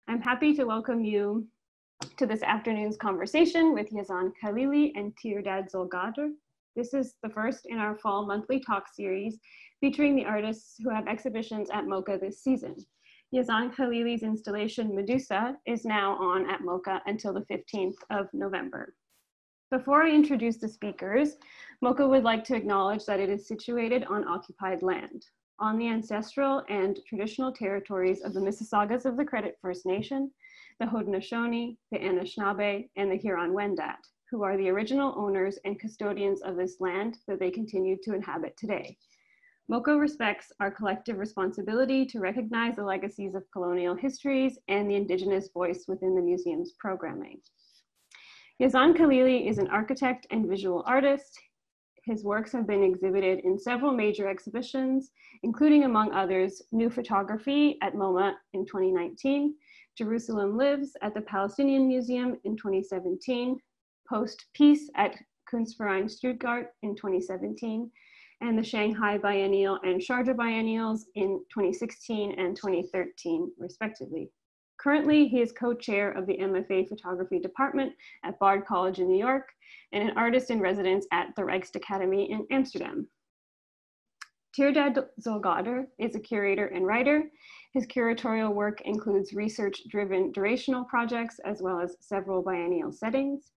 I'm happy to welcome you to this afternoon's conversation with Yazan Khalili and Tirdad Zolghadr. This is the first in our fall monthly talk series featuring the artists who have exhibitions at MOCA this season. Yazan Khalili's installation Medusa is now on at MOCA until the 15th of November. Before I introduce the speakers, MOCA would like to acknowledge that it is situated on occupied land, on the ancestral and traditional territories of the Mississaugas of the Credit First Nation, the Haudenosaunee, the Anishinaabe, and the Huron-Wendat, who are the original owners and custodians of this land that they continue to inhabit today. MOCA respects our collective responsibility to recognize the legacies of colonial histories and the Indigenous voice within the museum's programming. Yazan Khalili is an architect and visual artist. His works have been exhibited in several major exhibitions, including, among others, New Photography at MoMA in 2019, Jerusalem Lives at the Palestinian Museum in 2017, Post-Peace at Kunstverein Stuttgart in 2017, and the Shanghai Biennial and Sharjah Biennials in 2016 and 2013, respectively. Currently, he is co-chair of the MFA Photography Department at Bard College in New York and an artist in residence at the Rijksakademie in Amsterdam. Tirdad Zolghadr is a curator and writer. His curatorial work includes research-driven durational projects as well as several biennial settings.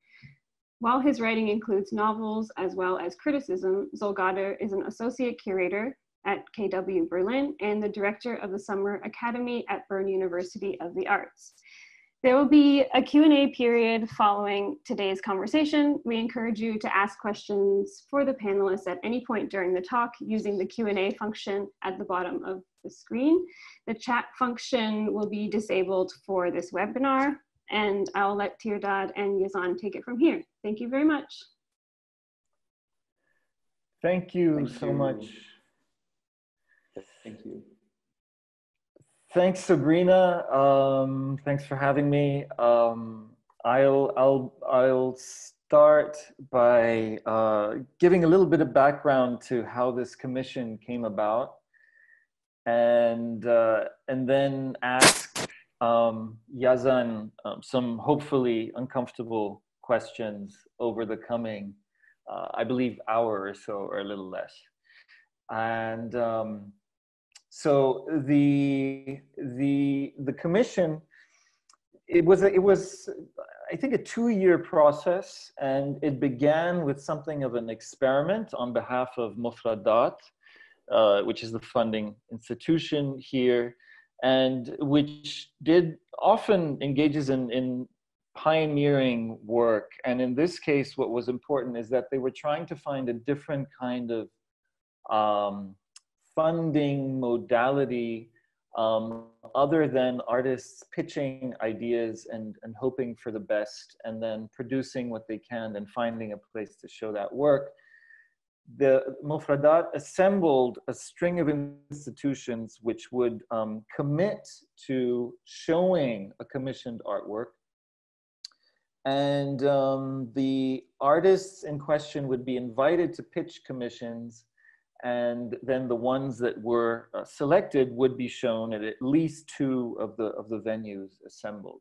While his writing includes novels as well as criticism, Zolghadr is an associate curator at KW Berlin and the director of the Summer Academy at Bern University of the Arts. There will be a Q&A period following today's conversation. We encourage you to ask questions for the panelists at any point during the talk using the Q&A function at the bottom of the screen. The chat function will be disabled for this webinar, and I'll let Tirdad and Yazan take it from here. Thank you very much. Thank you so much. Thank you. Thanks, Sabrina. Thanks for having me. I'll start by giving a little bit of background to how this commission came about, and then ask Yazan some hopefully uncomfortable questions over the coming, I believe, hour or so, or a little less. And so the commission, it was I think a 2-year process, and it began with something of an experiment on behalf of Mufradat, which is the funding institution here, and which often engages in pioneering work. And in this case, what was important is that they were trying to find a different kind of funding modality other than artists pitching ideas and hoping for the best and then producing what they can and finding a place to show that work. The Mufradat assembled a string of institutions which would commit to showing a commissioned artwork. And the artists in question would be invited to pitch commissions, and then the ones that were selected would be shown at least 2 of the venues assembled.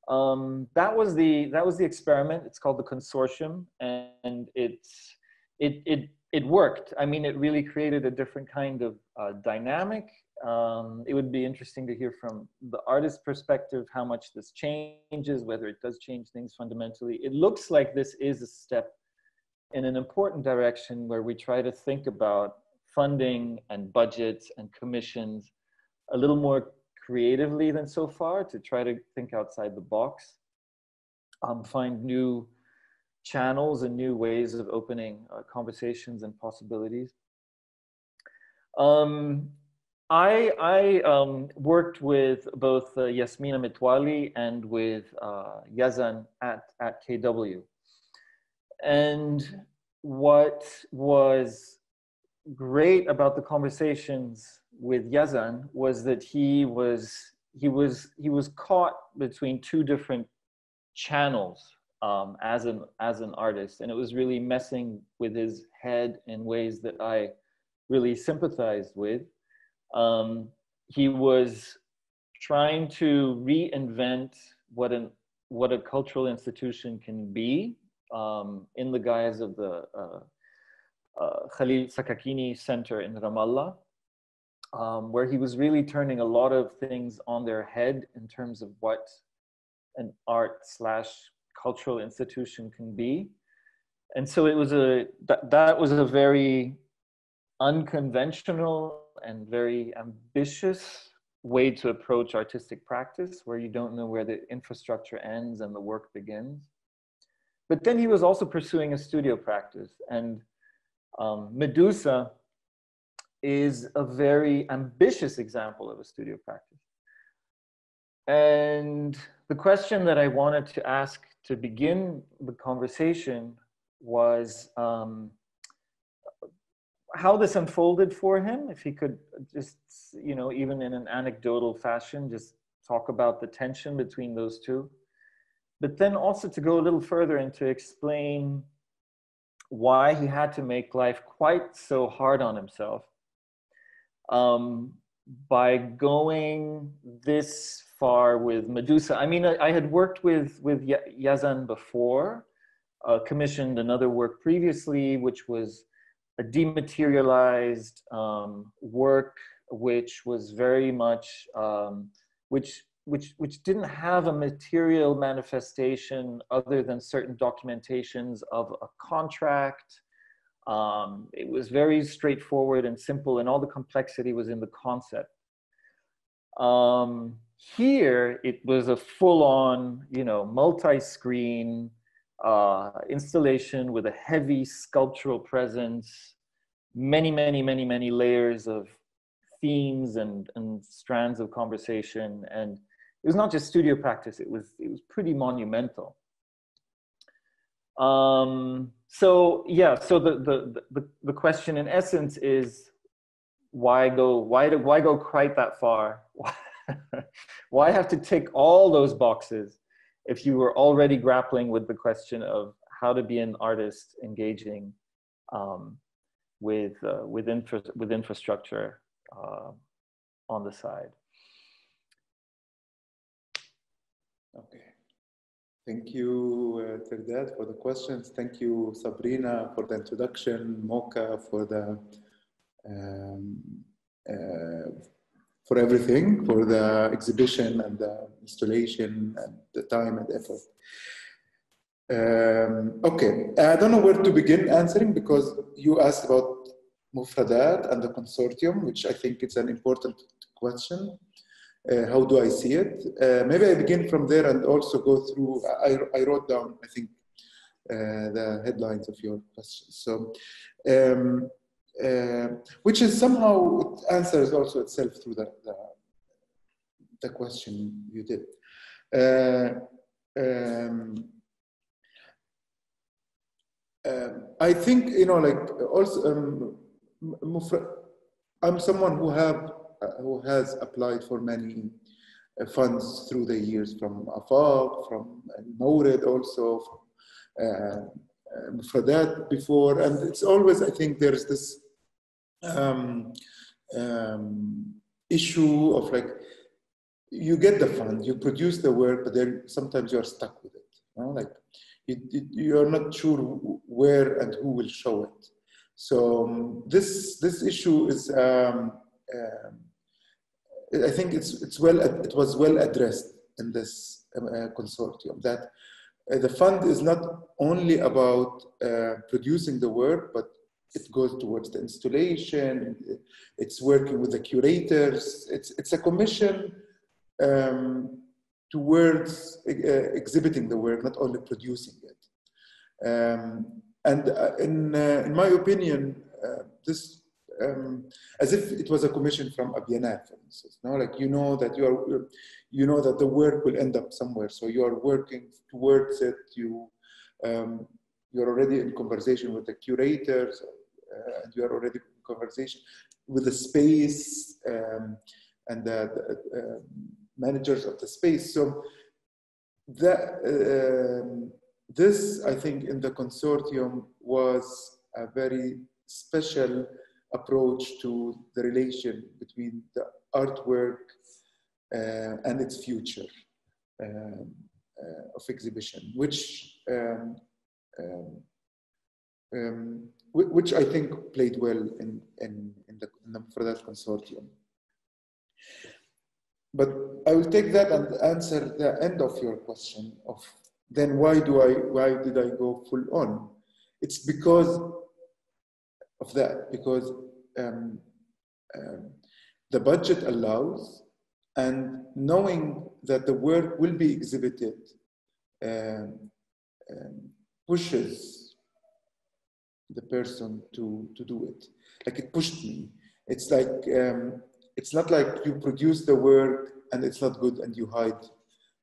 That was the experiment. It's called the consortium, and it worked. I mean, it really created a different kind of dynamic. It would be interesting to hear from the artist's perspective how much this changes, whether it does change things fundamentally. It looks like this is a step in an important direction where we try to think about funding and budgets and commissions a little more creatively than so far, to try to think outside the box, find new channels and new ways of opening conversations and possibilities. I worked with both Yasmina Mitwali and with Yazan at KW. And what was great about the conversations with Yazan was that he was caught between 2 different channels as an artist, and it was really messing with his head in ways that I really sympathized with. He was trying to reinvent what a cultural institution can be in the guise of the Khalil Sakakini Center in Ramallah, where he was really turning a lot of things on their head in terms of what an art/cultural institution can be. And so it was that was a very unconventional and very ambitious way to approach artistic practice, where you don't know where the infrastructure ends and the work begins. But then he was also pursuing a studio practice, and Medusa is a very ambitious example of a studio practice. And the question that I wanted to ask to begin the conversation was how this unfolded for him, if he could just, you know, even in an anecdotal fashion, just talk about the tension between those two. But then also to go a little further and to explain why he had to make life quite so hard on himself by going this far with Medusa. I mean, I had worked with Yazan before, commissioned another work previously, which was a dematerialized work, which was very much, which didn't have a material manifestation other than certain documentations of a contract. It was very straightforward and simple, and all the complexity was in the concept. Here, it was a full-on, you know, multi-screen installation with a heavy sculptural presence, many layers of themes and strands of conversation. And it was not just studio practice, it was pretty monumental. So yeah, so the question in essence is, why go quite that far? Why have to tick all those boxes if you were already grappling with the question of how to be an artist engaging with infrastructure on the side? Okay. Thank you, Tirdad, for the questions. Thank you, Sabrina, for the introduction, MOCA for the for everything, for the exhibition and the installation and the time and effort. Okay, I don't know where to begin answering, because you asked about Mufradat and the consortium, which I think it's an important question. How do I see it? Maybe I begin from there and also go through, I wrote down, I think, the headlines of your questions. So, which is somehow, it answers also itself through the question you did. I think, you know, like also, I'm someone who has applied for many funds through the years, from AFAQ, from Mawrid also, for that before, and it's always, I think there's this issue of like, you get the fund, you produce the work, but then sometimes you're stuck with it, you know? Like you're not sure where and who will show it. So this issue is, I think it was well addressed in this consortium, that the fund is not only about producing the work, but it goes towards the installation. It's working with the curators. It's a commission towards exhibiting the work, not only producing it. And in my opinion, this as if it was a commission from a biennale, for instance. No, like you know that that the work will end up somewhere, so you are working towards it. You're already in conversation with the curators, and you are already in conversation with the space and the managers of the space. So this, I think, in the consortium was a very special approach to the relation between the artwork and its future of exhibition, which I think played well for that consortium. But I will take that and answer the end of your question of then why did I go full on? It's because of that, because the budget allows, and knowing that the work will be exhibited pushes the person to do it. Like, it pushed me. It's like, it's not like you produce the work and it's not good and you hide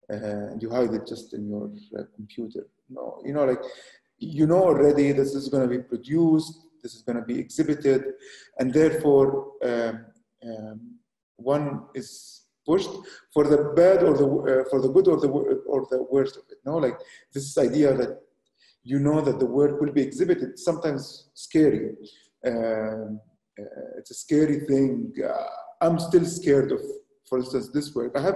it just in your computer. No, you know, like, you know already this is going to be produced, this is going to be exhibited, and therefore one is pushed for the bad or for the good or the worst of it. No, like, this idea that you know that the work will be exhibited, sometimes scary. It's a scary thing. I'm still scared of, for instance, this work. I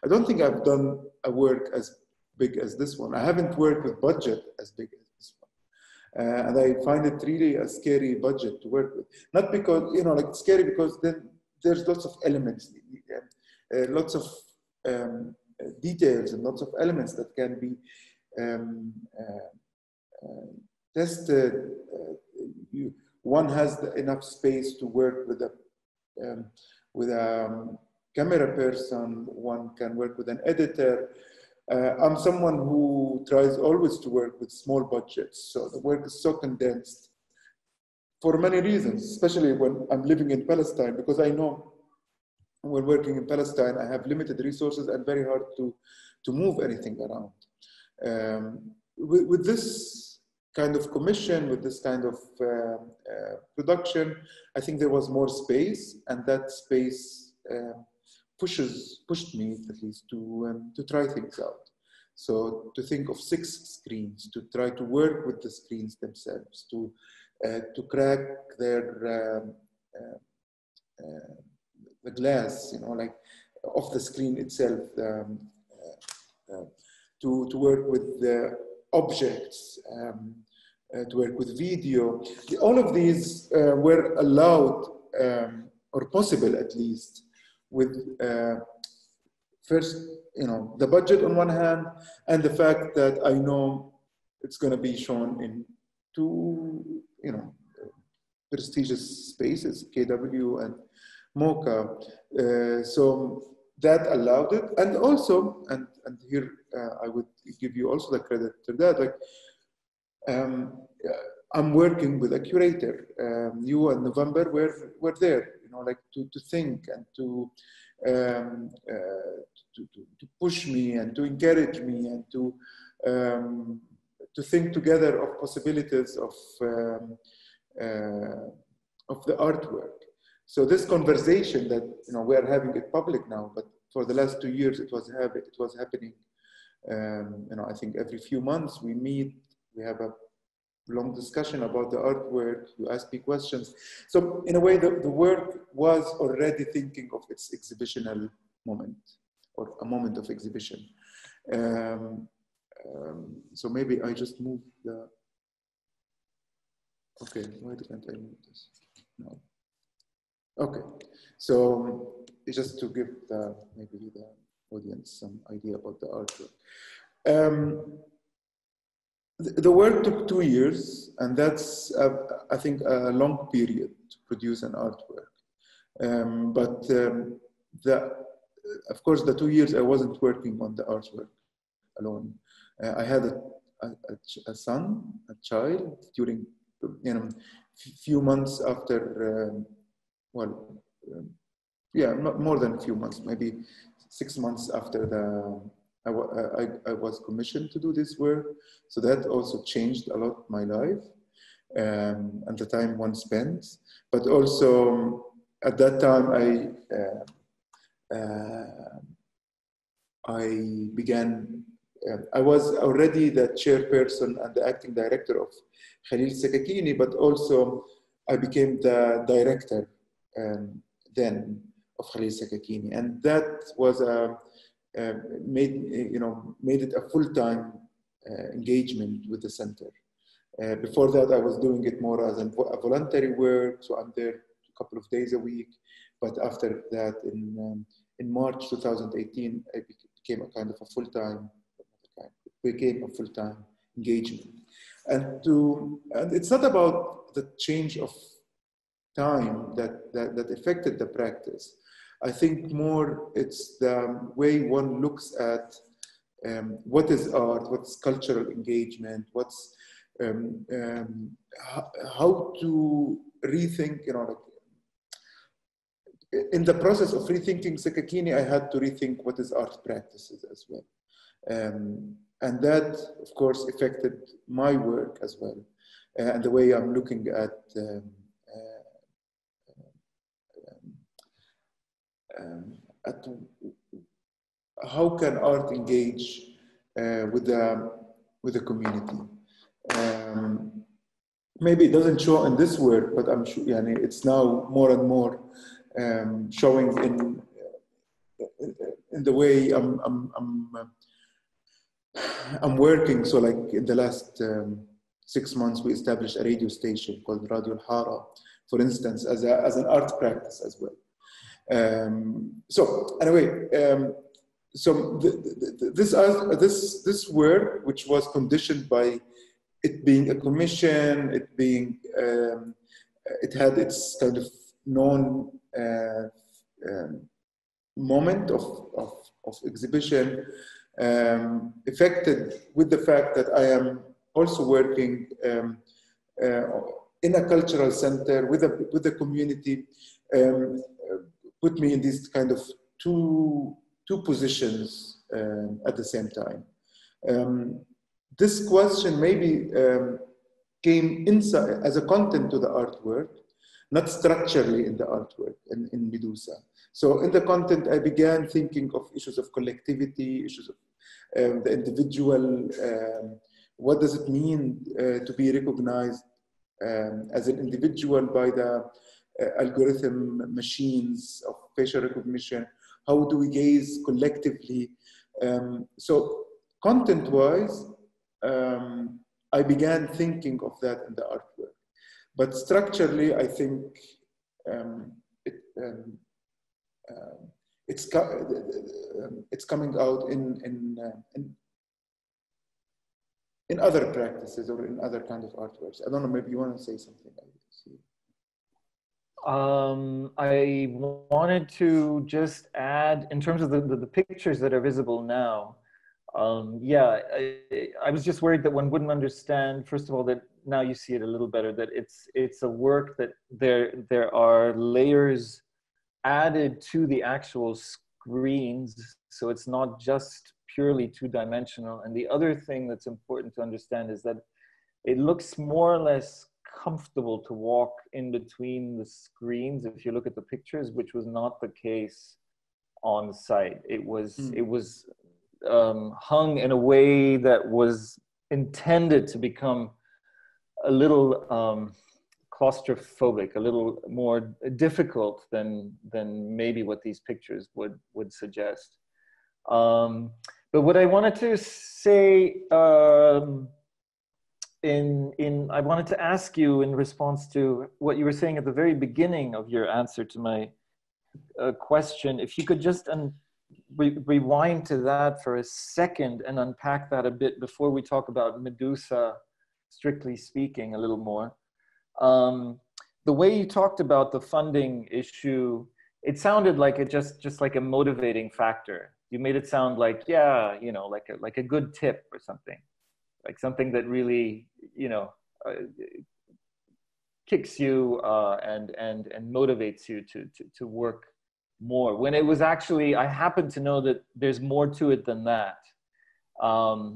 don't think I've done a work as big as this one. I haven't worked with budget as big as this one. And I find it really a scary budget to work with. Not because, you know, like, scary because then there's lots of elements, lots of details and lots of elements that can be tested. One has enough space to work with a camera person. One can work with an editor. I'm someone who tries always to work with small budgets, so the work is so condensed for many reasons, especially when I'm living in Palestine, because I know when working in Palestine, I have limited resources and very hard to move anything around. With this kind of commission, with this kind of production, I think there was more space, and that space pushed me at least to try things out. So to think of 6 screens, to try to work with the screens themselves, to crack their the glass, you know, like, of the screen itself, to work with the objects, to work with video. All of these were allowed, or possible at least, with first, you know, the budget on one hand, and the fact that I know it's going to be shown in 2, you know, prestigious spaces, KW and MOCA. So that allowed it. And also, and here I would give you also the credit to that, like, I'm working with a curator. You and November were there, you know, like, to think and to push me and to encourage me and to think together of possibilities of the artwork. So this conversation that, you know, we are having it public now, but for the last 2 years it was happening. You know, I think every few months we meet, we have a long discussion about the artwork, you ask me questions. So in a way, the work was already thinking of its exhibitional moment, or a moment of exhibition. So maybe I just move the, okay, why can't I move this? No. Okay, so just to give maybe the audience some idea about the artwork. The work took 2 years, and that's, I think, a long period to produce an artwork. Of course, the 2 years I wasn't working on the artwork alone. I had a son, a child, during, you know, few months after, yeah, not more than a few months, maybe 6 months after I was commissioned to do this work. So that also changed a lot my life and the time one spends. But also at that time, I began, I was already the chairperson and the acting director of Khalil Sakakini, but also I became the director then Khalil Sakakini, and that was made it a full-time engagement with the center. Before that, I was doing it more as a voluntary work, so I'm there a couple of days a week. But after that, in March 2018, I became a kind of a full-time engagement. And it's not about the change of time that affected the practice. I think more it's the way one looks at what is art, what's cultural engagement, what's how to rethink, in the process of rethinking Sakakini, I had to rethink what is art practices as well. And that, of course, affected my work as well, and the way I'm looking at how can art engage with the community. Maybe it doesn't show in this work, but I'm sure it's now more and more showing in the way I'm working. So like in the last 6 months, we established a radio station called Radio Al-Hara, for instance, as an art practice as well. So anyway, so this work, which was conditioned by it being a commission, it being it had its kind of known moment of exhibition, affected with the fact that I am also working in a cultural center with the community, put me in these kind of two positions at the same time. This question maybe came inside as a content to the artwork, not structurally in the artwork in Medusa. So in the content, I began thinking of issues of collectivity, issues of the individual. What does it mean to be recognized as an individual by the algorithm machines of facial recognition? How do we gaze collectively? So content-wise, I began thinking of that in the artwork. But structurally, I think it's coming out in other practices or in other kind of artworks. I don't know, maybe you want to say something. I wanted to just add, in terms of the pictures that are visible now, yeah, I was just worried that one wouldn't understand, first of all, that now you see it a little better, that it's a work that there are layers added to the actual screens, so it's not just purely two-dimensional. And the other thing that's important to understand is that it looks more or less comfortable to walk in between the screens if you look at the pictures, which was not the case on site. It was hung in a way that was intended to become a little claustrophobic, a little more difficult than maybe what these pictures would suggest. But what I wanted to say, I wanted to ask you in response to what you were saying at the very beginning of your answer to my question, if you could just rewind to that for a second and unpack that a bit before we talk about Medusa, strictly speaking, a little more. The way you talked about the funding issue, it sounded like it just like a motivating factor. You made it sound like, yeah, you know, like a good tip or something, like something that really, you know, kicks you and motivates you to work more. When it was actually, I happen to know that there's more to it than that.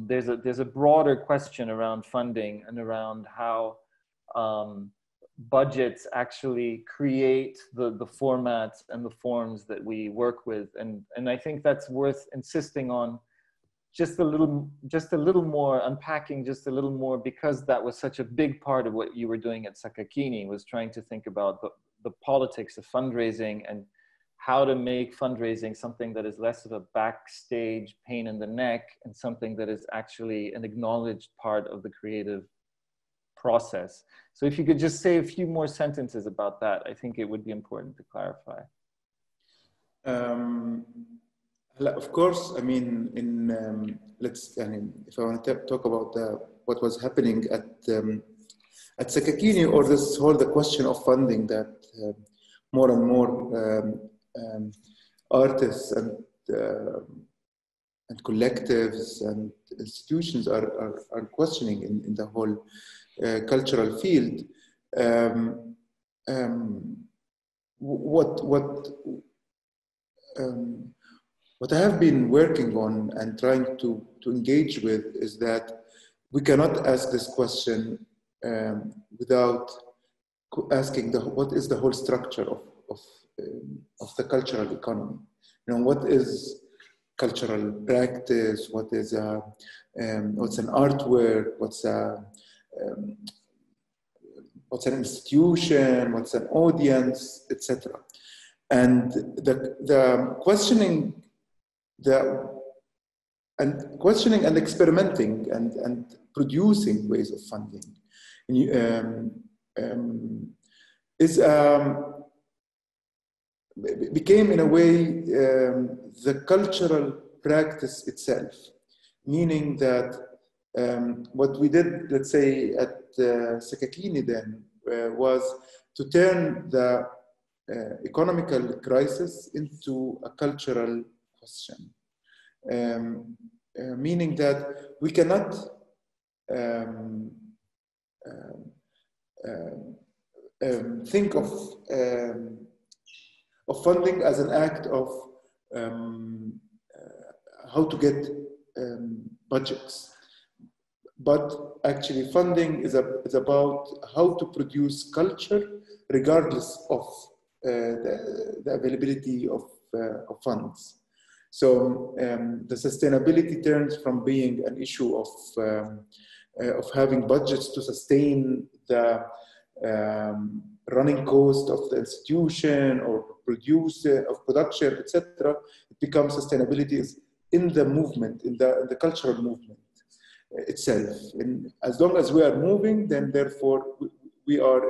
There's a broader question around funding and around how budgets actually create the formats and the forms that we work with, and I think that's worth insisting on just a little more, unpacking just a little more, because that was such a big part of what you were doing at Sakakini, was trying to think about the politics of fundraising and how to make fundraising something that is less of a backstage pain in the neck and something that is actually an acknowledged part of the creative process. So if you could just say a few more sentences about that, I think it would be important to clarify. Of course, I mean, if I want to talk about what was happening at Rijksakademie, or this whole the question of funding that more and more artists and collectives and institutions are questioning in the whole cultural field. What I have been working on and trying to engage with is that we cannot ask this question without asking what is the whole structure of the cultural economy. You know, what is cultural practice? What is what's an artwork? What's an institution? What's an audience, etc. And the questioning and experimenting and producing ways of funding became in a way the cultural practice itself, meaning that what we did, let's say at Rijksakademie then, was to turn the economical crisis into a cultural question, meaning that we cannot think of funding as an act of how to get budgets, but actually funding is about how to produce culture regardless of the availability of funds. So the sustainability turns from being an issue of having budgets to sustain the running cost of the institution or production, etc. It becomes sustainability is in the movement, in the cultural movement itself. And as long as we are moving, then therefore we are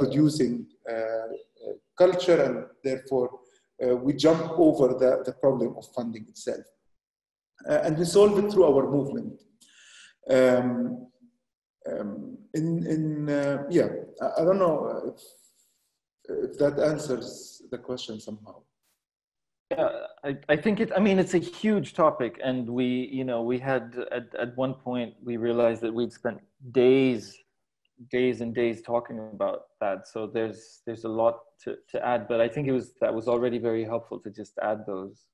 producing culture, and therefore we jump over the problem of funding itself, and we solve it through our movement. Yeah, I don't know if that answers the question somehow. Yeah, I think it's a huge topic, and we had at one point we realized that we'd spent days and days talking about that. So there's a lot to add, but I think that was already very helpful to just add those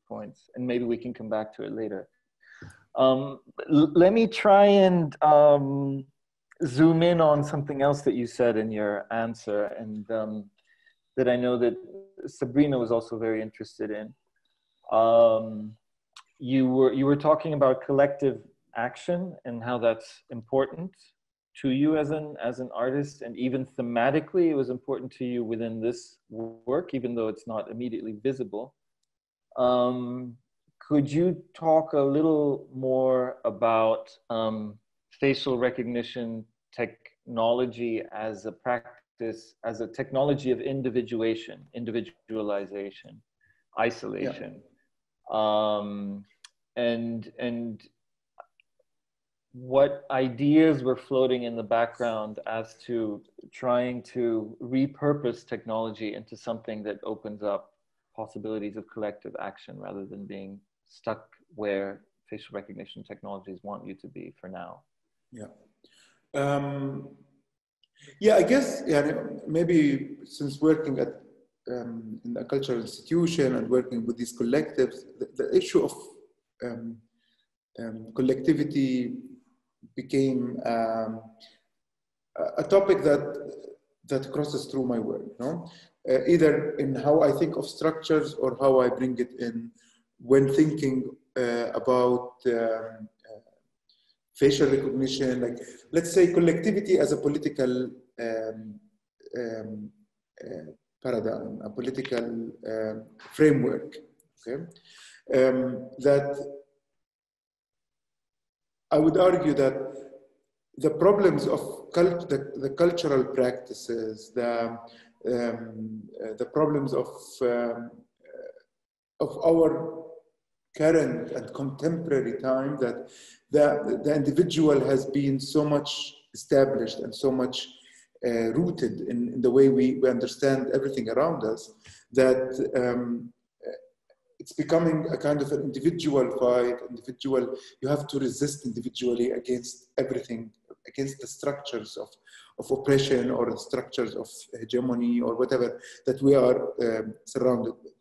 points, and maybe we can come back to it later. Let me try and zoom in on something else that you said in your answer, and that I know that Sabrina was also very interested in. You were talking about collective action and how that's important to you as an artist, and even thematically it was important to you within this work, even though it's not immediately visible. Could you talk a little more about facial recognition technology as a practice, as a technology of individualization, isolation, and what ideas were floating in the background as to trying to repurpose technology into something that opens up possibilities of collective action rather than being stuck where facial recognition technologies want you to be for now? Yeah, I guess maybe since working at in a cultural institution and working with these collectives, the issue of collectivity became a topic that crosses through my work, either in how I think of structures or how I bring it in when thinking about facial recognition, like let's say collectivity as a political paradigm, a political framework, okay? That I would argue that the problems of the cultural practices, the problems of our current and contemporary time, that the individual has been so much established and so much rooted in the way we understand everything around us, that it's becoming a kind of an individual fight. You have to resist individually against everything, against the structures of oppression or the structures of hegemony or whatever that we are surrounded with.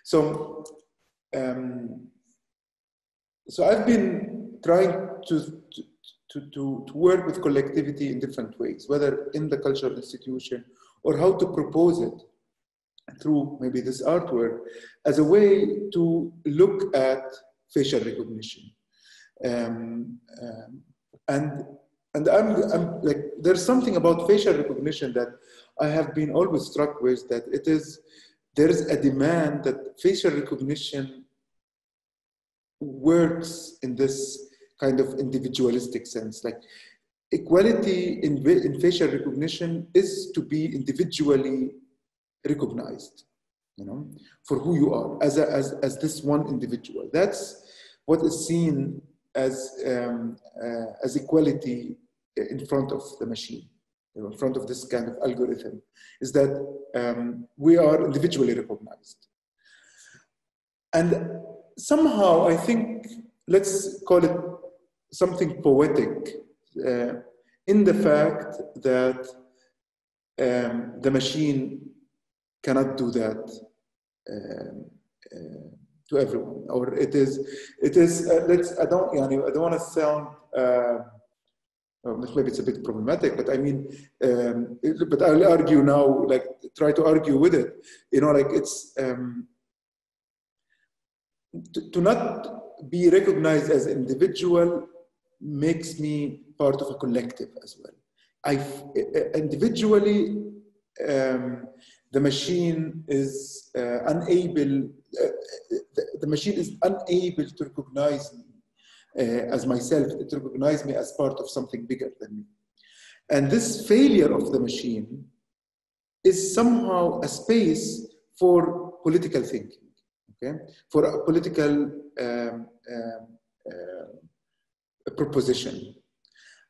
So, so I've been trying to work with collectivity in different ways, whether in the cultural institution or how to propose it through maybe this artwork as a way to look at facial recognition. And I'm like, there's something about facial recognition that I have been always struck with, that there's a demand that facial recognition works in this kind of individualistic sense. Like, equality in facial recognition is to be individually recognized, you know, for who you are as this one individual. That's what is seen as equality in front of the machine, you know, in front of this kind of algorithm, is that we are individually recognized. And somehow I think, let's call it something poetic, in the fact that the machine cannot do that to everyone, or it is. I don't want to sound. Maybe it's a bit problematic, but I mean, but I'll argue now. Like, try to argue with it. You know, like it's to not be recognized as individual makes me part of a collective as well. Individually. The machine is unable. The machine is unable to recognize me as myself. To recognize me as part of something bigger than me. And this failure of the machine is somehow a space for political thinking. Okay, for a political proposition.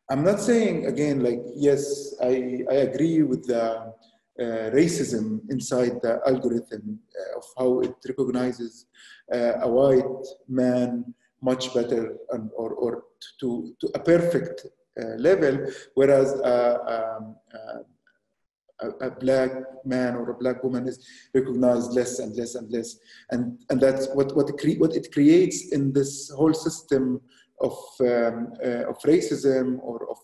I'm not saying again, like, yes, I agree with the racism inside the algorithm of how it recognizes a white man much better or to a perfect level, whereas a black man or a black woman is recognized less and less and less, and that's what it creates in this whole system of racism, or of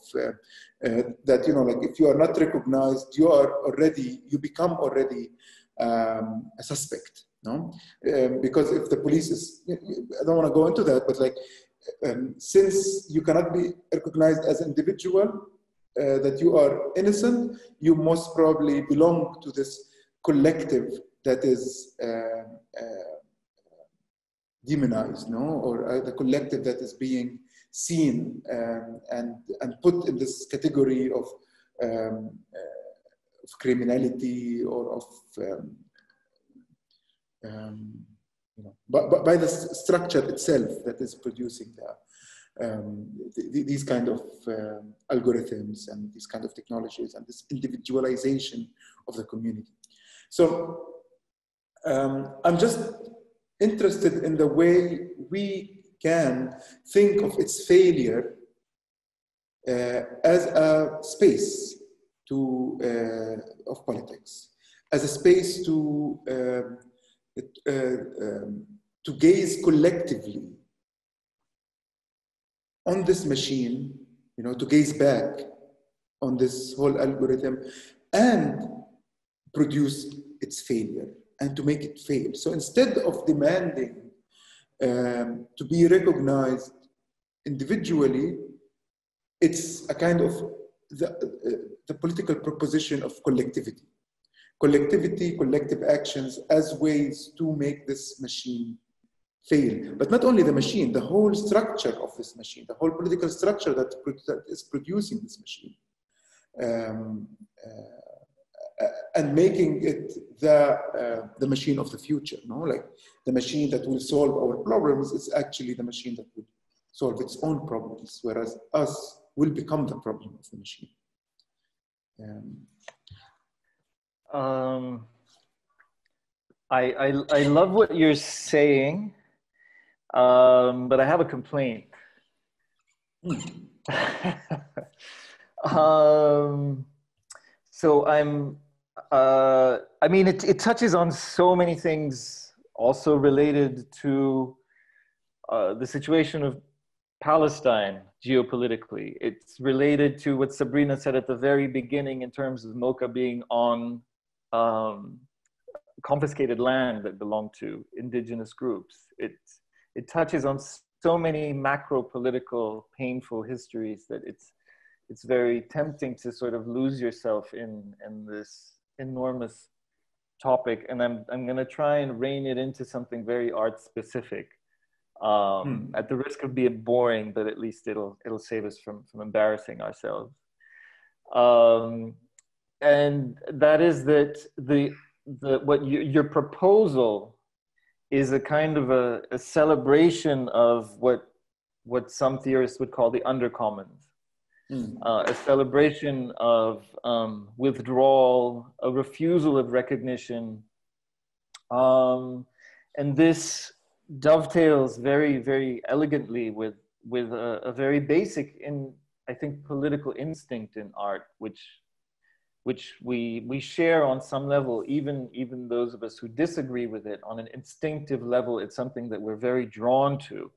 that, you know, like, if you are not recognized, you become already a suspect, no? Because if the police is, I don't want to go into that, but like, since you cannot be recognized as an individual, that you are innocent, you most probably belong to this collective that is demonized, no, or the collective that is being seen and put in this category of criminality, or of you know, by the structure itself that is producing these kind of algorithms and these kind of technologies and this individualization of the community. So I'm just interested in the way we can think of its failure as a space of politics, as a space to gaze collectively on this machine, you know, to gaze back on this whole algorithm and produce its failure and to make it fail. So instead of demanding to be recognized individually, it's a kind of the political proposition of collectivity, collectivity, collective actions as ways to make this machine fail. But not only the machine, the whole structure of this machine, the whole political structure that is producing this machine. And making it the machine of the future, no? Like the machine that will solve our problems is actually the machine that will solve its own problems, whereas us will become the problem of the machine. I love what you're saying, but I have a complaint. So I mean, it touches on so many things also related to the situation of Palestine geopolitically. It's related to what Sabrina said at the very beginning in terms of MOCA being on confiscated land that belonged to indigenous groups. It touches on so many macro political painful histories that it's very tempting to sort of lose yourself in this enormous topic. And I'm going to try and rein it into something very art specific, at the risk of being boring, but at least it'll save us from embarrassing ourselves. And that is that your proposal is a kind of a celebration of what some theorists would call the undercommons. A celebration of withdrawal, a refusal of recognition. And this dovetails very, very elegantly with a very basic, I think, political instinct in art, which we share on some level, even those of us who disagree with it. On an instinctive level, it's something that we're very drawn to.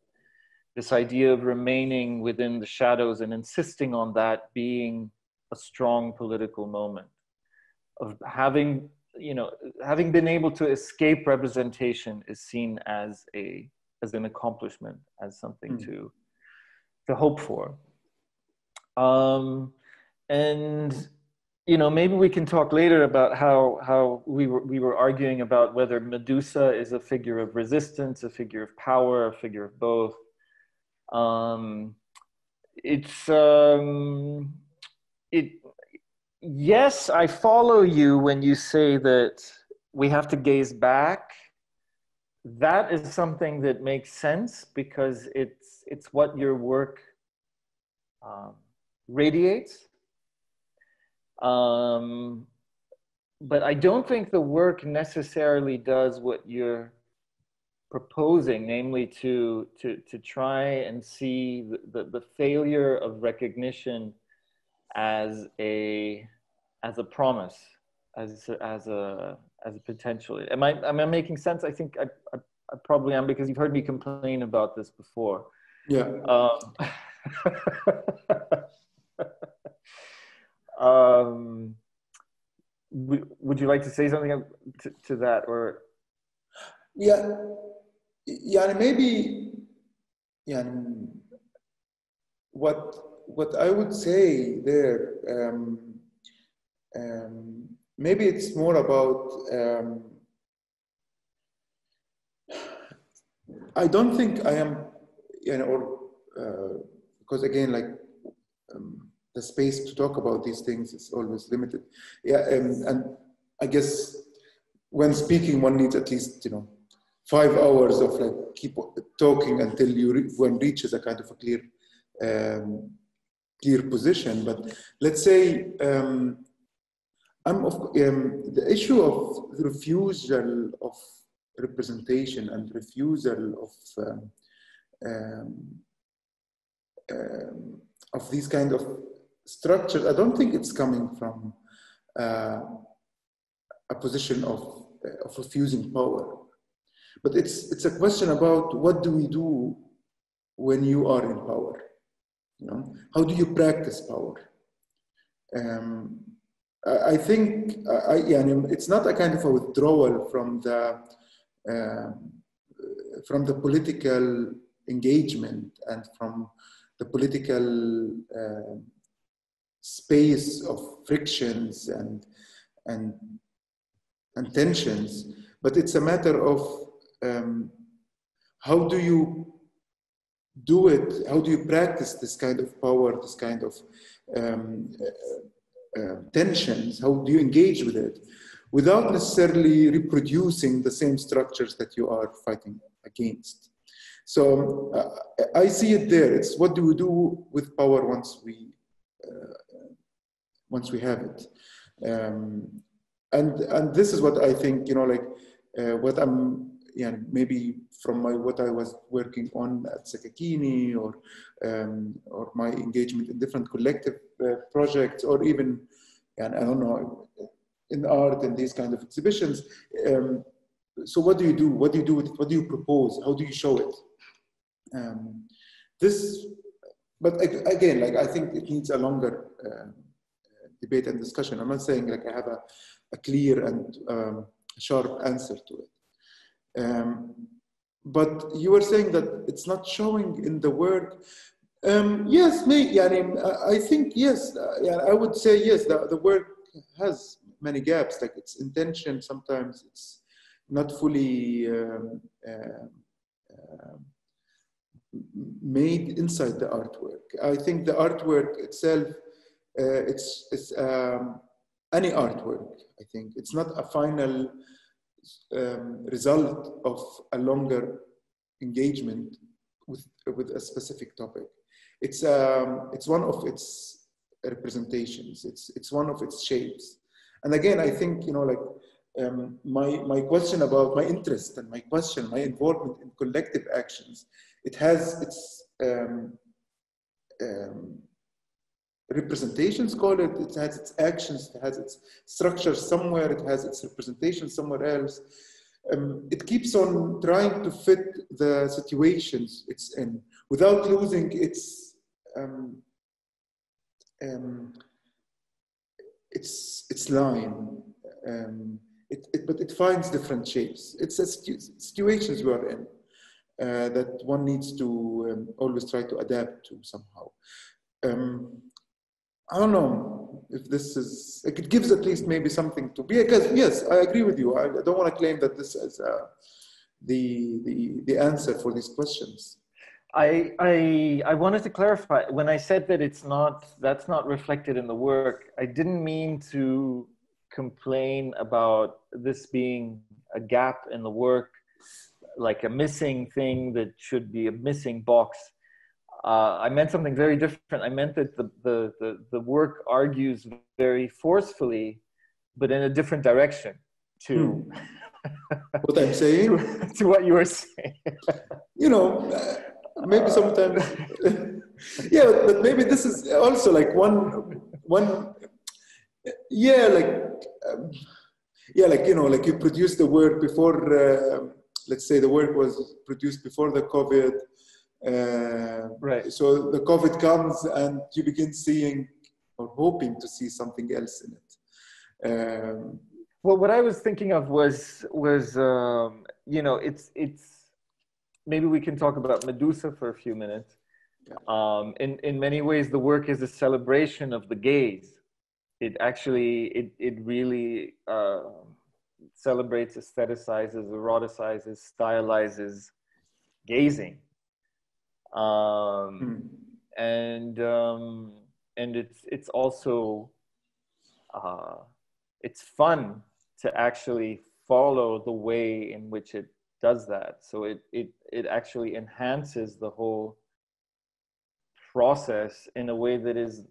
This idea of remaining within the shadows and insisting on that being a strong political moment, of having been able to escape representation is seen as an accomplishment, as something to hope for. And maybe we can talk later about how we were arguing about whether Medusa is a figure of resistance, a figure of power, a figure of both. Yes, I follow you when you say that we have to gaze back. That is something that makes sense because it's what your work radiates. But I don't think the work necessarily does what you're proposing, namely to try and see the failure of recognition as a promise, as a potential. Am I making sense? I think I probably am, because you've heard me complain about this before. Yeah. Would you like to say something to that, or? Yeah, maybe, what I would say there, maybe it's more about, I don't think I am, because again, like, the space to talk about these things is always limited. Yeah, and I guess when speaking, one needs at least, 5 hours of like keep talking until one reaches a kind of a clear position. But let's say the issue of the refusal of representation and refusal of these kind of structures. I don't think it's coming from a position of refusing power. But it's a question about what do we do when you are in power? How do you practice power? I think it's not a kind of a withdrawal from the political engagement and from the political space of frictions and and tensions, but it's a matter of how do you do it? How do you practice this kind of power, this kind of tensions? How do you engage with it without necessarily reproducing the same structures that you are fighting against? So I see it there. It's what do we do with power once we have it? And this is what I think, what I'm, maybe from what I was working on at Rijksakademie or my engagement in different collective projects, or even, and I don't know, in art and these kind of exhibitions. So what do you do? What do you do with it? What do you propose? How do you show it? But again, I think it needs a longer debate and discussion. I'm not saying I have a clear and sharp answer to it. But you were saying that it's not showing in the work. Yes, I think yes. I would say yes. The work has many gaps. Like its intention, sometimes it's not fully made inside the artwork. I think the artwork itself, it's any artwork. I think it's not a final result of a longer engagement with a specific topic. It's one of its representations. It's one of its shapes. And again, I think my question about my interest and my involvement in collective actions, it has its representations, call it. It has its actions. It has its structure somewhere. It has its representation somewhere else. It keeps on trying to fit the situations it's in without losing its line. But it finds different shapes. It's a situations we are in that one needs to always try to adapt to somehow. I don't know if this is, it gives at least maybe something to be, because yes, I agree with you. I don't want to claim that this is the answer for these questions. I wanted to clarify, when I said that that's not reflected in the work, I didn't mean to complain about this being a gap in the work, like a missing thing that should be a missing box. I meant something very different. I meant that the work argues very forcefully, but in a different direction to what I'm saying, to what you were saying. Maybe sometimes, yeah, but maybe this is also like one, yeah, like you produced the work before. Let's say the work was produced before the COVID. Right. So the COVID comes and you begin seeing or hoping to see something else in it. Well, what I was thinking of was it's maybe we can talk about Medusa for a few minutes. Yeah. In many ways, the work is a celebration of the gaze. It actually it really celebrates, aestheticizes, eroticizes, stylizes gazing. And it's also it's fun to actually follow the way in which it does that. So it actually enhances the whole process in a way that is,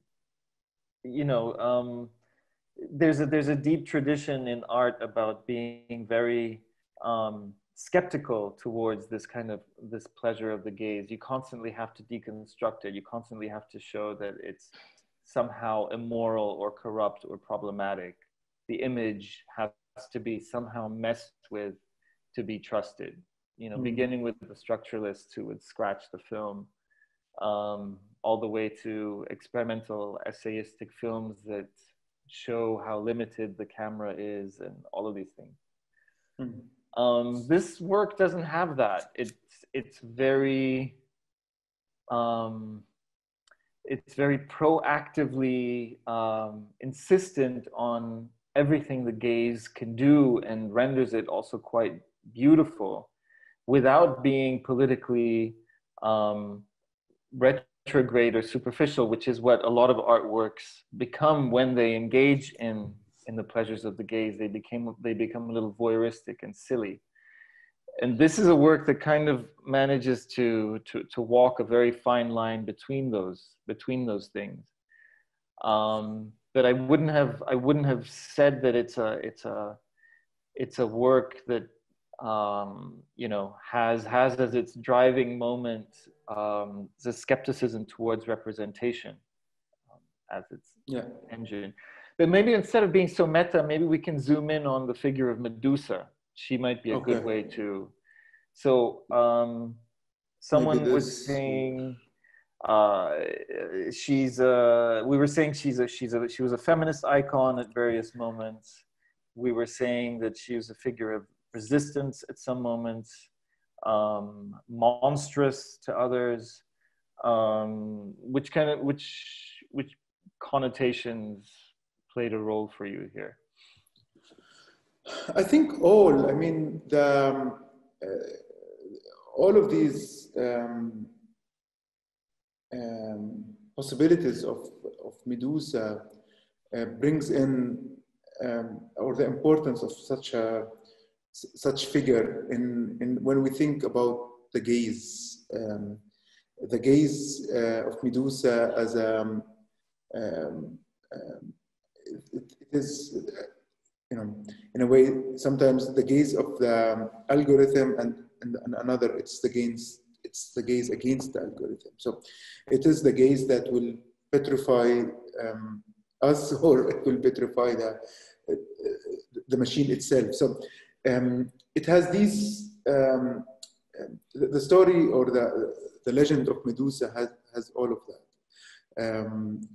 there's a deep tradition in art about being very skeptical towards this pleasure of the gaze. You constantly have to deconstruct it. You constantly have to show that it's somehow immoral or corrupt or problematic. The image has to be somehow messed with to be trusted. Beginning with the structuralists who would scratch the film, all the way to experimental essayistic films that show how limited the camera is and all of these things. This work doesn't have that. It's very proactively insistent on everything the gaze can do and renders it also quite beautiful without being politically retrograde or superficial, which is what a lot of artworks become when they engage in the pleasures of the gaze. They become a little voyeuristic and silly. And this is a work that kind of manages to walk a very fine line between those things. But I wouldn't have said that it's a work that you know, has as its driving moment the skepticism towards representation as its engine. But maybe instead of being so meta, maybe we can zoom in on the figure of Medusa. She might be a good way to. So someone was saying she was a feminist icon at various moments. We were saying that she was a figure of resistance at some moments, monstrous to others. Which connotations played a role for you here? I think all. I mean, all of these possibilities of Medusa brings in, or the importance of such figure in when we think about the gaze of Medusa as it is, you know, in a way, sometimes the gaze of the algorithm and another, it's the gaze against the algorithm. So it is the gaze that will petrify us, or it will petrify the machine itself. So it has these, the story or the legend of Medusa has all of that.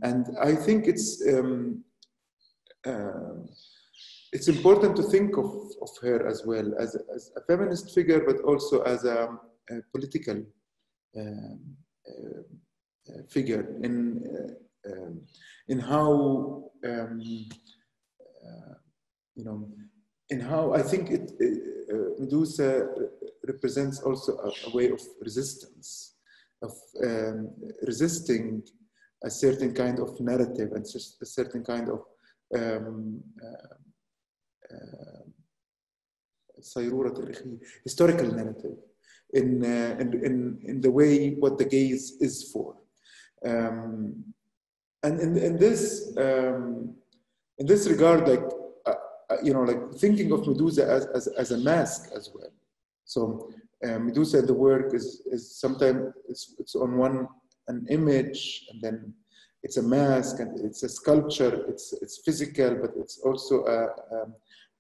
And I think it's important to think of her as well as a feminist figure, but also as a political figure in how you know, in how I think Medusa represents also a way of resistance, of resisting a certain kind of narrative and a certain kind of historical narrative in the way what the gaze is for, and in this regard, like you know, like thinking of Medusa as a mask as well. So Medusa in the work is sometimes it's on an image, and then it's a mask, and it's a sculpture. It's physical, but it's also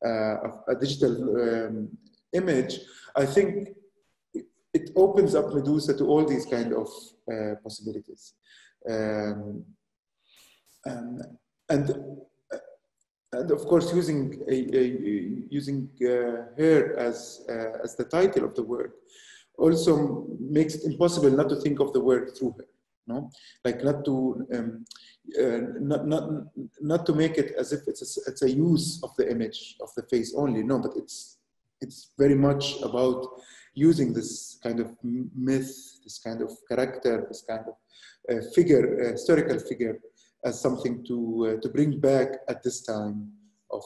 a digital image. I think it opens up Medusa to all these kind of possibilities, and of course, using her as the title of the work also makes it impossible not to think of the work through her. No, like not to not to make it as if it's a use of the image of the face only. No, but it's very much about using this kind of myth, this kind of character, this kind of figure, historical figure, as something to bring back at this time of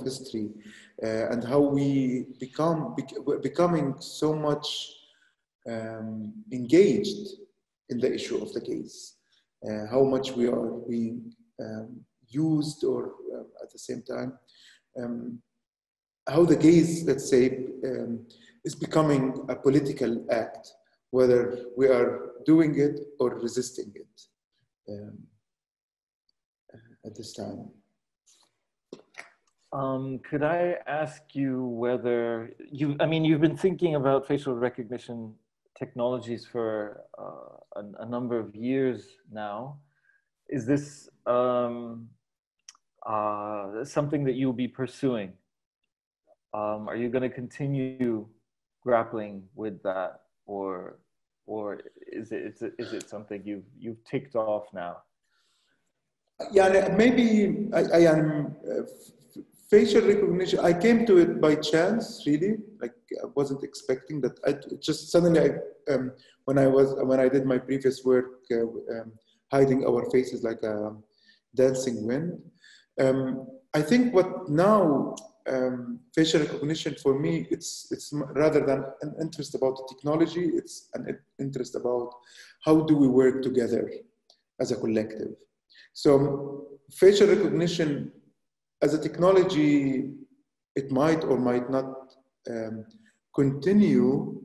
history, and how we becoming so much engaged in the issue of the gaze, how much we are being used, or at the same time, how the gaze, let's say, is becoming a political act, whether we are doing it or resisting it at this time. Could I ask you whether you've been thinking about facial recognition technologies for a number of years now. Is this something that you'll be pursuing? Are you going to continue grappling with that, or is it something you've ticked off now? Yeah, maybe I am facial recognition. I came to it by chance, really. Like I wasn't expecting that. I just suddenly, when I did my previous work, hiding our faces like a dancing wind. I think what now facial recognition for me, it's rather than an interest about the technology. It's an interest about how do we work together as a collective. So facial recognition as a technology, it might or might not continue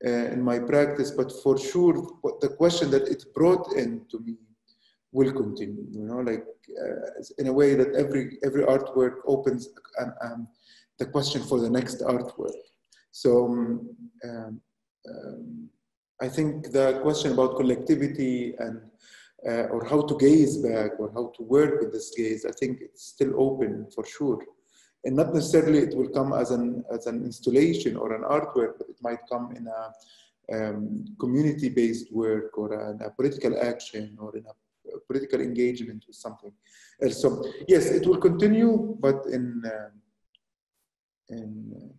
in my practice, but for sure, the question that it brought into me will continue. You know, like in a way that every artwork opens the question for the next artwork. So I think the question about collectivity and or how to gaze back or how to work with this gaze, I think it's still open for sure. And not necessarily it will come as an installation or an artwork, but it might come in a community-based work or in a political action or in a political engagement with something else. So yes, it will continue, but in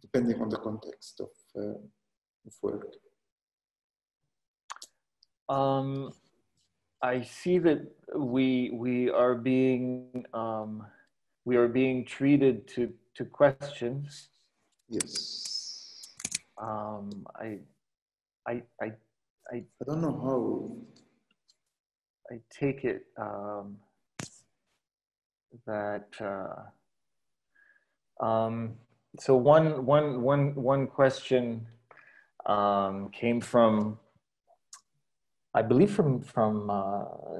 depending on the context of work. I see that we are being treated to questions. Yes. I don't know how. I take it that so one question came from, I believe from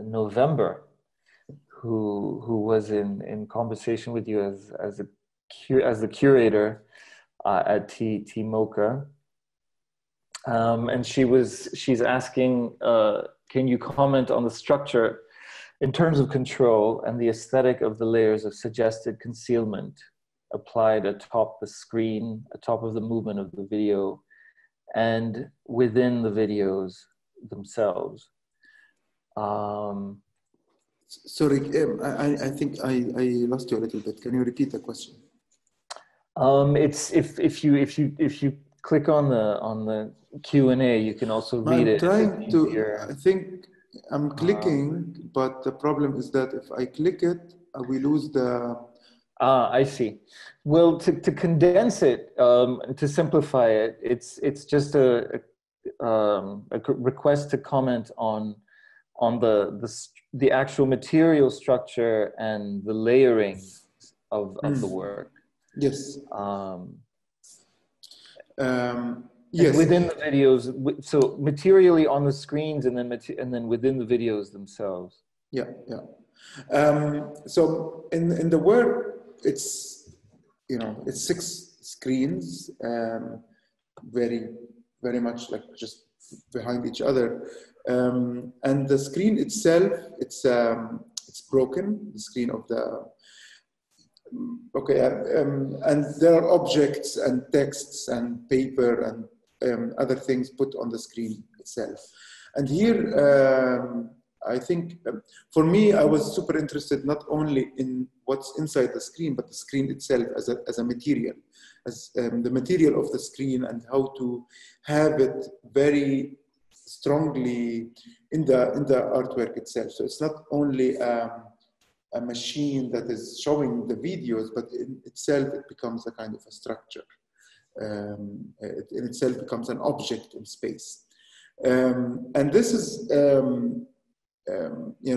November, who was in conversation with you as the curator at MOCA, and she's asking, can you comment on the structure in terms of control and the aesthetic of the layers of suggested concealment applied atop the screen, atop of the movement of the video, and within the videos themselves? Sorry, I think I lost you a little bit. Can you repeat the question? It's if you click on the Q&A, you can also read it. I'm trying to. I think I'm clicking, but the problem is that if I click it, we lose the. I see. Well, to condense it, to simplify it, it's just a request to comment on the actual material structure and the layering of the work. Yes. Yes. Within the videos, so materially on the screens, and then within the videos themselves. Yeah, yeah. So in the work, it's it's 6 screens, very much like just behind each other, and the screen itself, it's broken. The screen of the and there are objects and texts and paper and other things put on the screen itself. And here, I think for me, I was super interested not only in what's inside the screen, but the screen itself as a material, as the material of the screen, and how to have it very strongly in the artwork itself. So it's not only a machine that is showing the videos, but in itself it becomes a kind of a structure. It in itself becomes an object in space. And this is,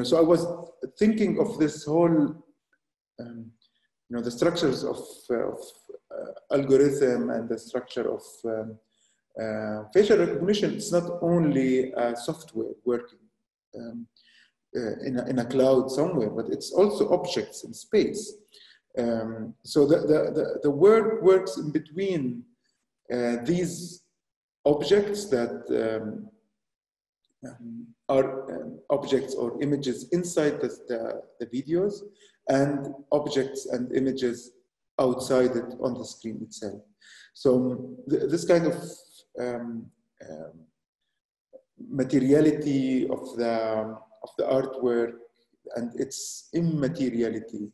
so I was thinking of this whole, the structures of algorithm and the structure of facial recognition. It's not only software working in a cloud somewhere, but it's also objects in space. So the work works in between these objects that are objects or images inside the videos, and objects and images outside it on the screen itself. So this kind of materiality of the artwork, and its immateriality.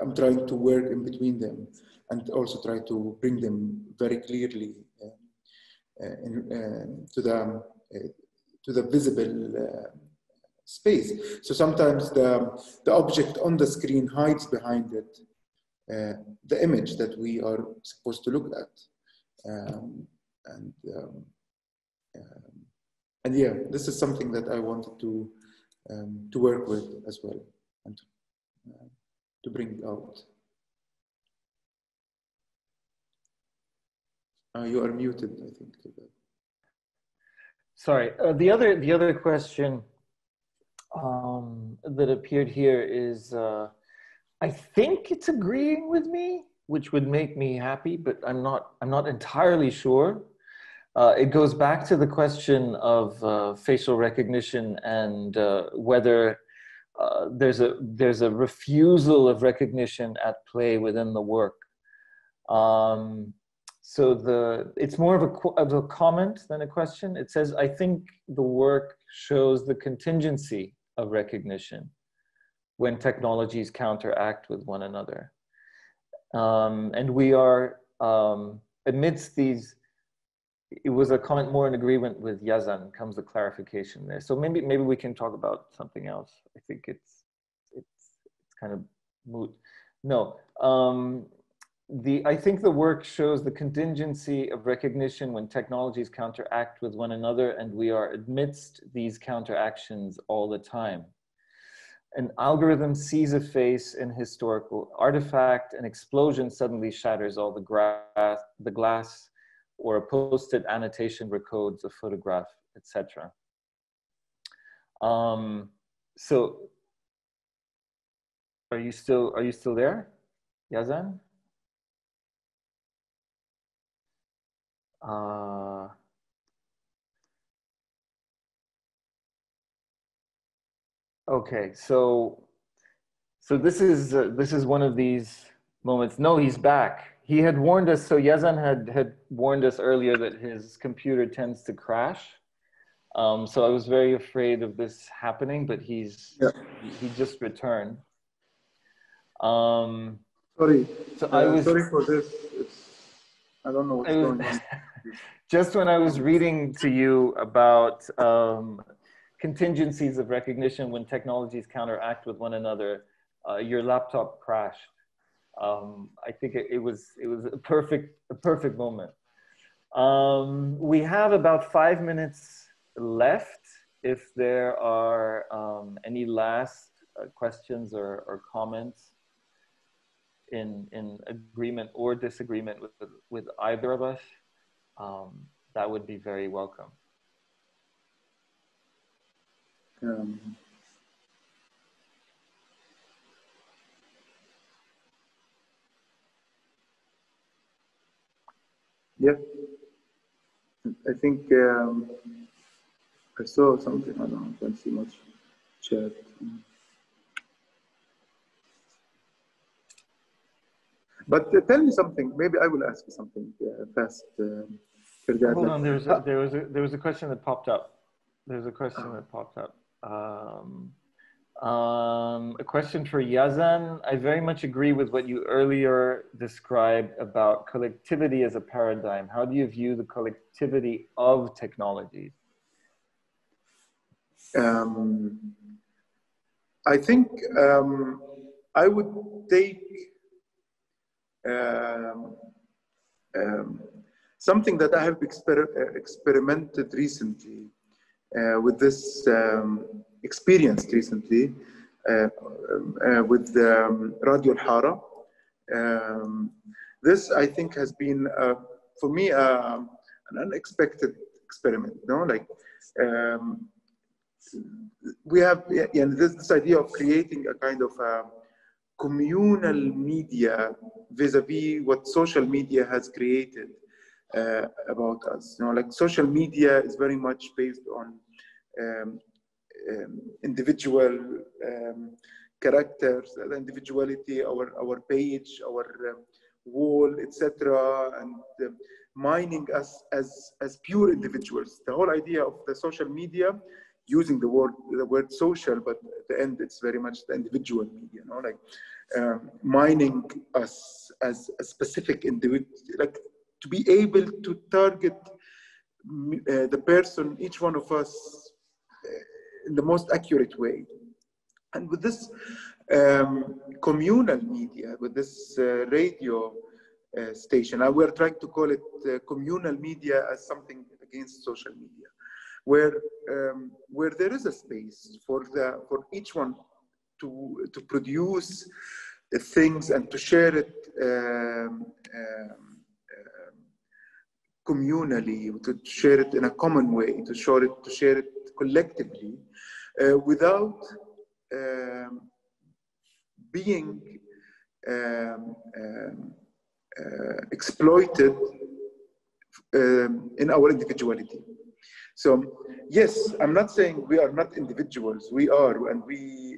I'm trying to work in between them and also try to bring them very clearly to the visible space. So sometimes the object on the screen hides behind it the image that we are supposed to look at. And yeah, this is something that I wanted to work with as well and to bring out. You are muted, I think. Sorry. The other question that appeared here is, I think it's agreeing with me, which would make me happy, but I'm not entirely sure. It goes back to the question of facial recognition and whether there's a refusal of recognition at play within the work. So it's more of a comment than a question. It says, I think the work shows the contingency of recognition when technologies counteract with one another. And we are, amidst these, it was a comment more in agreement with Yazan, comes the clarification there. So maybe we can talk about something else. I think it's kind of moot. No, I think the work shows the contingency of recognition when technologies counteract with one another, and we are amidst these counteractions all the time. An algorithm sees a face in historical artifact, an explosion suddenly shatters all the glass, or a post-it annotation recodes a photograph, etc. So, are you still there, Yazan? Okay, so this is one of these moments. No, he's back. He had warned us. So Yazan had warned us earlier that his computer tends to crash. So I was very afraid of this happening, but he just returned. Sorry. So sorry for this. I don't know what's going on. Just when I was reading to you about contingencies of recognition when technologies counteract with one another, your laptop crashed. I think it was a perfect moment. We have about 5 minutes left. If there are any last questions or comments in agreement or disagreement with either of us, that would be very welcome. Yeah, I think I saw something. I don't see much chat. But tell me something. Maybe I will ask you something fast. Hold on. There was a question that popped up. There's a question that popped up. A question for Yazan. I very much agree with what you earlier described about collectivity as a paradigm. How do you view the collectivity of technologies? I think I would take something that I have experimented recently with this experienced recently with Radio Al-Hara. This, I think, has been, for me, an unexpected experiment. Like, we have this idea of creating a kind of communal media vis-a-vis what social media has created about us. Like social media is very much based on individual characters, individuality, our page, our wall, etc., and mining us as pure individuals. The whole idea of the social media using the word social, but at the end it's very much the individual media, like mining us as a specific individual, like to be able to target the person, each one of us, in the most accurate way. And with this communal media, with this radio station, we're trying to call it communal media as something against social media, where there is a space for each one to produce things and to share it communally, to share it in a common way, to share it collectively, without being exploited in our individuality. So yes, I'm not saying we are not individuals. We are, and we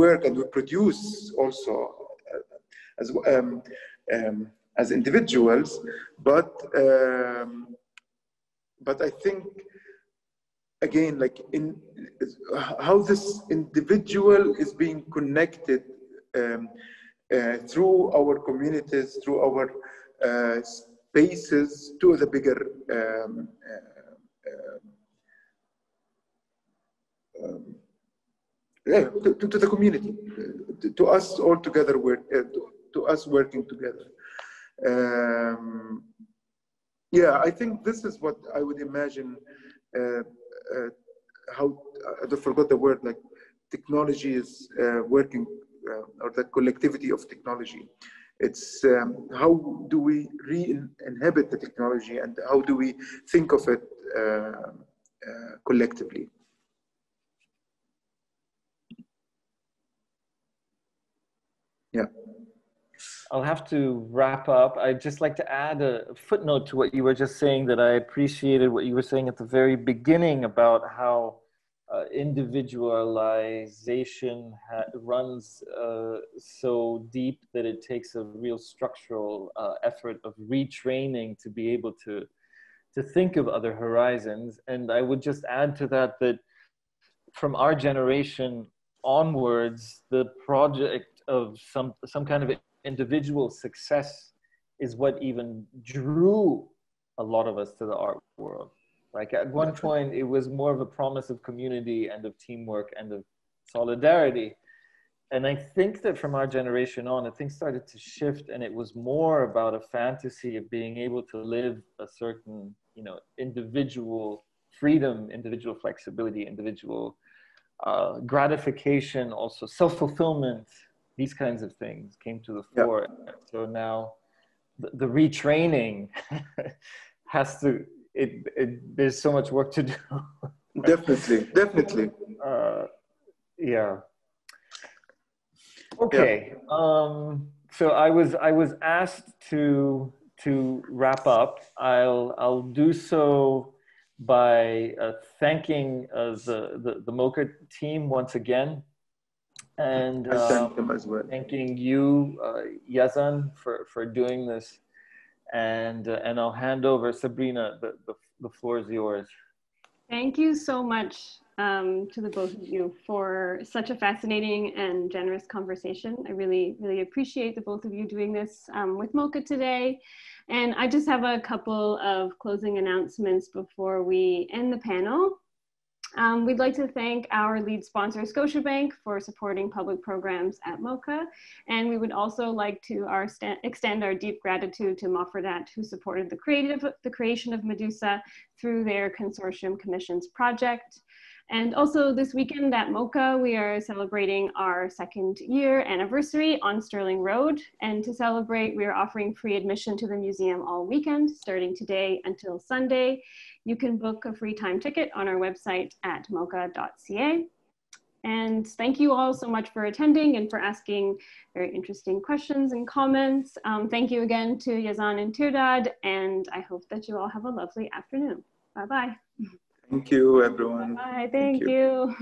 work and we produce also as individuals. But I think, again, like how this individual is being connected through our communities, through our spaces, to the bigger to the community, to us all together, to us working together. Yeah, I think this is what I would imagine. How I forgot the word, like technology is working, or the collectivity of technology. It's how do we re-inhabit the technology, and how do we think of it collectively? Yeah. I'll have to wrap up. I'd just like to add a footnote to what you were just saying, that I appreciated what you were saying at the very beginning about how individualization runs so deep that it takes a real structural effort of retraining to be able to think of other horizons. And I would just add to that from our generation onwards, the project of some kind of individual success is what even drew a lot of us to the art world. Like at one point, it was more of a promise of community and of teamwork and of solidarity. And I think that from our generation on, things started to shift, and it was more about a fantasy of being able to live a certain, individual freedom, individual flexibility, individual gratification, also self-fulfillment. These kinds of things came to the fore. Yep. So now the retraining has to, there's so much work to do. Definitely. Yeah. Okay. Yeah. So I was asked to wrap up. I'll do so by thanking the MOCA team once again, and thank them as well. Thanking you, Yazan, for doing this, and I'll hand over, Sabrina. The floor is yours. Thank you so much to the both of you for such a fascinating and generous conversation. I really, really appreciate the both of you doing this with MOCA today. And I just have a couple of closing announcements before we end the panel. We'd like to thank our lead sponsor, Scotiabank, for supporting public programs at MOCA. And we would also like to extend our deep gratitude to Mofradat, who supported the creation of Medusa through their consortium commissions project. And also this weekend at MOCA, we are celebrating our 2nd year anniversary on Sterling Road. And to celebrate, we are offering free admission to the museum all weekend, starting today until Sunday. You can book a free time ticket on our website at moca.ca. And thank you all so much for attending and for asking very interesting questions and comments. Thank you again to Yazan and Tirdad, and I hope that you all have a lovely afternoon. Bye-bye. Thank you, everyone. Bye, thank you.